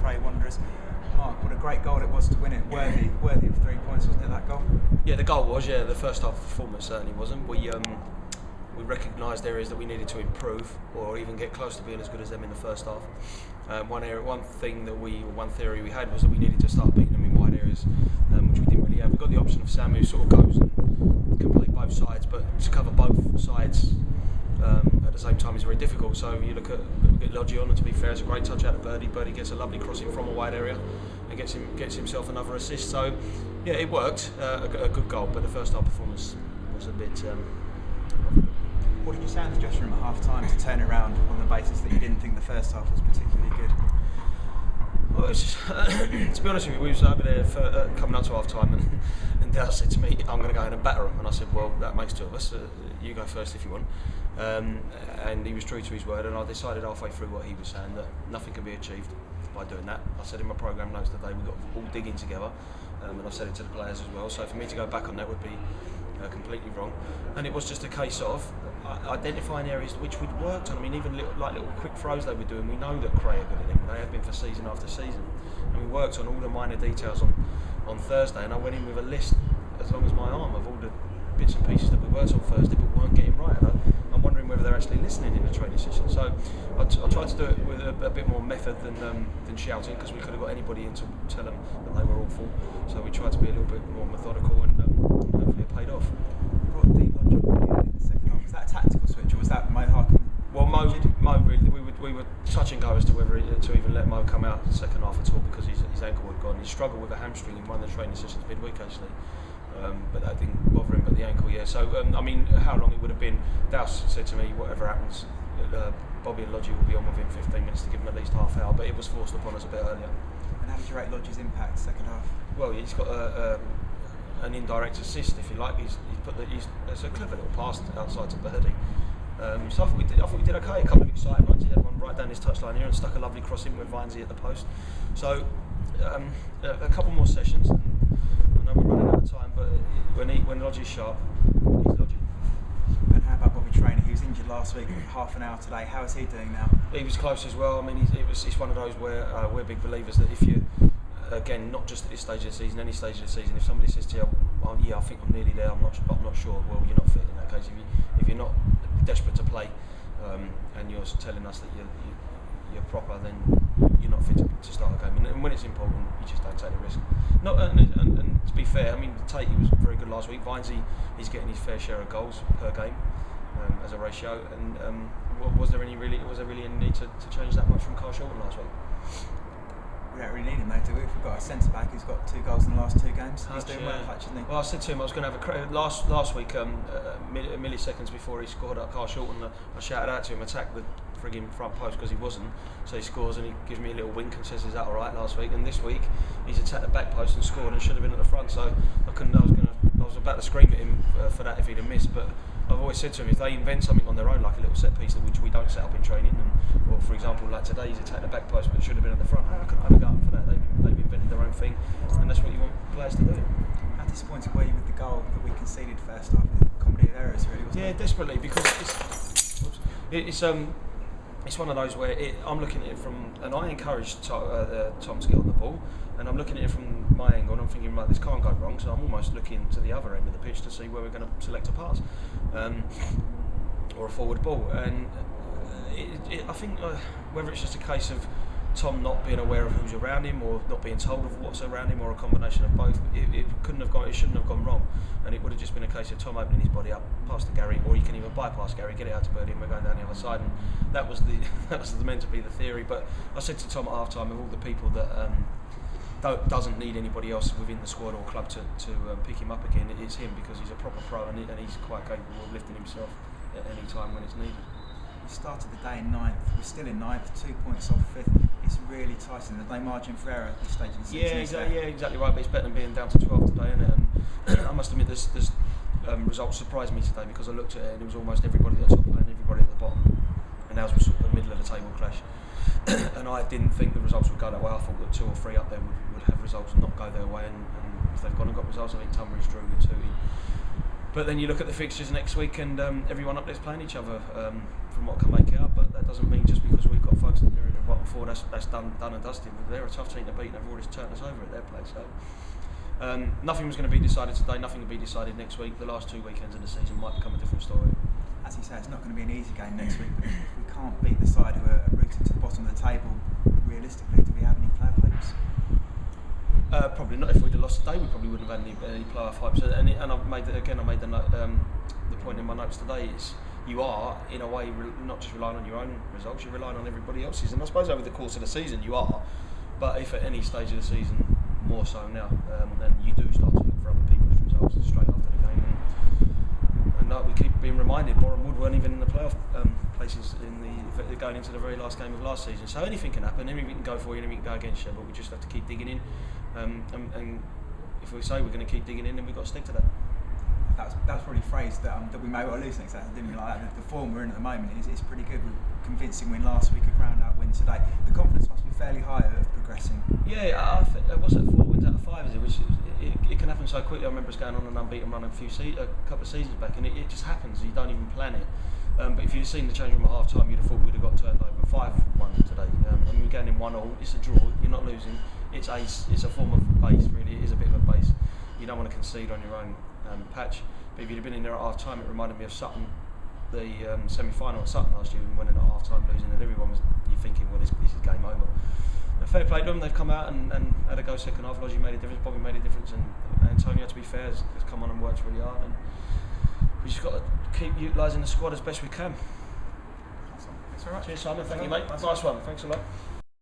Cray Wanderers. Mark, what a great goal it was to win it. Worthy of 3 points, wasn't it, that goal? Yeah, the goal was. Yeah, the first half performance certainly wasn't. We recognised areas that we needed to improve, or even get close to being as good as them in the first half. One theory we had was that we needed to start beating them in wide areas, which we didn't really have. We got the option of Sam, who sort of goes and can play both sides, but to cover both sides at the same time is very difficult. So you look at Lodgy on, and to be fair, it's a great touch out of Birdie. Birdie gets a lovely crossing from a wide area and gets himself another assist. So yeah, it worked. A good goal, but the first half performance was a bit. What did you say in the dressing room at half time to turn it around on the basis that you didn't think the first half was particularly good? Well, it's just, to be honest with you, we was over there for, coming up to half time, and Dale said to me, "I'm going to go in and batter them." And I said, "Well, that makes two of us. You go first if you want." And he was true to his word, and I decided halfway through what he was saying that nothing can be achieved by doing that. I said in my programme notes today we got all digging together, and I said it to the players as well. So for me to go back on that would be completely wrong. And it was just a case of identifying areas which we'd worked on. I mean, even little quick throws they were doing, we know that Cray are good at them. They have been for season after season. And we worked on all the minor details on Thursday, and I went in with a list as long as my arm of all the bits and pieces that we worked on Thursday but weren't getting right. And I'm wondering whether they're actually listening in the training session. So I tried to do it with a bit more method than shouting, because we could have got anybody in to tell them that they were awful. So we tried to be a little bit more methodical, and hopefully it paid off. Brought deep on John in the second half. Was that a tactical switch, or was that Mo Harkin? Well, Mo really, we were touch and go as to whether to even let Mo come out in the second half at all, because his ankle had gone. He struggled with a hamstring in one of the training sessions midweek actually. But that didn't bother him, but the ankle, yeah. So, I mean, how long it would have been, Douse said to me, whatever happens, Bobby and Lodgy will be on within 15 minutes to give him at least half hour, but it was forced upon us a bit earlier. And how did you rate Lodgy's impact second half? Well, he's got an indirect assist, if you like. It's a clever little pass outside to Birdie. So I thought we did okay. A couple of exciting ones. He had one right down his touchline here and stuck a lovely cross in with Vinesy at the post. So a couple more sessions. And I know we're running out of time, but when Lodgy's sharp, he's Lodgy. And how about Bobby Traynor? He was injured last week, half an hour today. How is he doing now? He was close as well. I mean, it's one of those where we're big believers that if you, again, not just at this stage of the season, any stage of the season, if somebody says to you, "Oh, yeah, I think I'm nearly there, I'm not sure," well, you're not fit in that case. If you're not desperate to play, and you're telling us that you're proper, then you're not fit to start a game. And when it's important, you just don't take the risk. And to be fair, I mean, Tate, he was very good last week. Vinesy, he's getting his fair share of goals per game as a ratio. And was there really any need to change that much from Carl Shorten last week? We don't really need him though, do we? If we've got a centre back who's got 2 goals in the last 2 games, he's doing well, actually. Well, I said to him I was going to have last week, milliseconds before he scored at Carl Shorten, I shouted out to him, attack the frigging front post, because he wasn't. So he scores and he gives me a little wink and says, "Is that all right?" last week. And this week he's attacked the back post and scored and should have been at the front. So I was about to scream at him for that if he'd have missed. But I've always said to him, if they invent something on their own, like a little set piece which we don't set up in training, or for example like today he's attacked the back post but should have been at the front, I couldn't have got for that. They've invented their own thing, and that's what you want players to do. How disappointed were you with the goal that we conceded first half? Comedy of errors, really, wasn't it? Yeah, desperately, because it's one of those where I'm looking at it from, and I encouraged Tom to get on the ball, and I'm looking at it from my angle, and I'm thinking, right, this can't go wrong, so I'm almost looking to the other end of the pitch to see where we're going to select a pass or a forward ball. And I think whether it's just a case of Tom not being aware of who's around him, or not being told of what's around him, or a combination of both, it shouldn't have gone wrong, and it would have just been a case of Tom opening his body up past to Gary, or he can even bypass Gary, get it out to Birdie, and we're going down the other side. And that was meant to be the theory. But I said to Tom at half time, of all the people that doesn't need anybody else within the squad or club to pick him up again, it's him, because he's a proper pro and he's quite capable of lifting himself at any time when it's needed. We started the day in 9th, we're still in 9th, 2 points off 5th. It's really tight, and there's no margin for error at this stage of the season. Yeah, exactly right, but it's better than being down to 12 today, isn't it? And I must admit, there's results surprised me today, because I looked at it and it was almost everybody at the top and everybody at the bottom, and ours was sort of the middle of the table clash. And I didn't think the results would go that way. I thought that 2 or 3 up there would have results and not go their way, and if they've gone and got results, I think Tunbridge drew with Tooting. But then you look at the fixtures next week, and everyone up there's playing each other from what I can make out. But that doesn't mean just because we've got folks that are in the bottom 4 before that's done and dusted. They're a tough team to beat, and they've already turned us over at their place. So nothing was going to be decided today. Nothing will be decided next week. The last 2 weekends of the season might become a different story. As you say, it's not going to be an easy game next week, but if we can't beat the side who are rooted to the bottom of the table, realistically, do we have any playoff hopes? Probably not. If we'd have lost today, we probably wouldn't have had any playoff hopes. And I've made the point in my notes today is you are, in a way, not just relying on your own results, you're relying on everybody else's. And I suppose over the course of the season you are, but if at any stage of the season, more so now, then you do start to look for other people's results straight after the game. And we keep being reminded, Boreham Wood weren't even in the playoff places going into the very last game of last season. So anything can happen, anything can go for you, anything can go against you, but we just have to keep digging in. And if we say we're going to keep digging in, then we've got to stick to that. That was probably phrased that we may well lose next season, didn't we? Like that. The form we're in at the moment is pretty good. With convincing win last week, a ground out win today. The confidence must be fairly high of progressing. Yeah, I think what's it, 4 wins out of 5, is it? Which it can happen so quickly. I remember us going on an unbeaten run a couple of seasons back, and it just happens. You don't even plan it. But if you'd seen the change room at half time, you'd have thought we'd have got turned over 5-1 today. And we're going in 1-1. It's a draw. You're not losing. It's a form of base. Really, it is a bit of a base. You don't want to concede on your own patch. But if you'd have been in there at half time, it reminded me of Sutton, the semi-final at Sutton last year, and winning at half time, losing, and everyone was thinking, well, this is game over. Fair play to them. They've come out and had a go second half. Logie made a difference. Bobby made a difference, and Antonio, to be fair, has come on and worked really hard. And we just got to keep utilising the squad as best we can. That's all right. Cheers, Simon. Thank you, mate. Nice one. Thanks a lot.